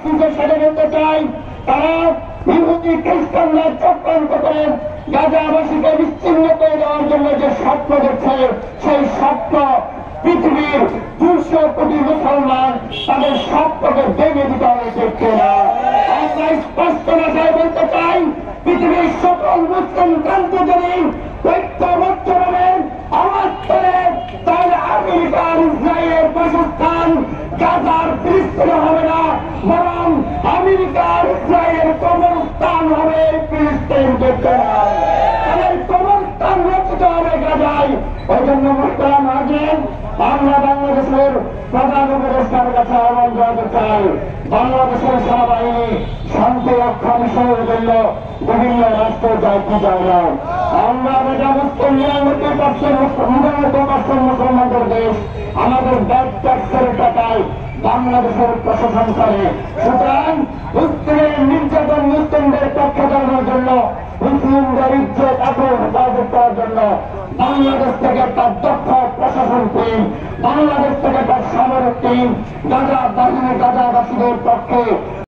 কিসের সাথে বলতে চাই, তারা ইহুদি খ্রিস্টানরা চক্রান্ত করে গাজাবাসীকে বিচ্ছিন্ন করে দেওয়ার জন্য যে স্বপ্ন দেখছে, সেই স্বপ্ন পৃথিবীর 200 কোটি মুসলমান তাদের স্বপ্নকে ভেঙে দিতে হবে, দেখছে না। আমরা স্পষ্ট ভাষায় বলতে চাই, পৃথিবীর সকল মুসলিম প্রান্তে যদি ঐক্যবদ্ধ হবেন আওয়াজ করে, তাহলে আমেরিকার ইসরায়েলের বাসস্থান গাজার ফিলিস্তিনে হবে না, বরং আমেরিকার ইসরায়েলের কবরস্থান হবে ফিলিস্তিন। তাদের কবরস্থান রচিত হবে গাজায়। ওই জন্য মুসলিম আছেন, আমরা বাংলাদেশের প্রধান উপদেষ্টার কাছে আহ্বান জানাতে চাই, বাংলাদেশের সেনাবাহিনী শান্তি রক্ষা বিষয়ের জন্য বিভিন্ন রাষ্ট্রে দায়িত্ব চাই না। আমরা এটা মুসলিম 99% মুসলমানদের দেশ, আমাদের ব্যাগ ট্যাক্সের টাকায় বাংলাদেশের প্রশাসন করে। সুতরাং মুসলিমের নির্যাতন মুসলিমদের পক্ষে দাঁড়ানোর জন্য, মুসলিমদের ইজ্জত এখন হেফাজত করার জন্য বাংলাদেশ থেকে তার দক্ষ প্রশাসন টিম, বাংলাদেশ থেকে তার সামরিক টিম গাজাবাসীদের পক্ষে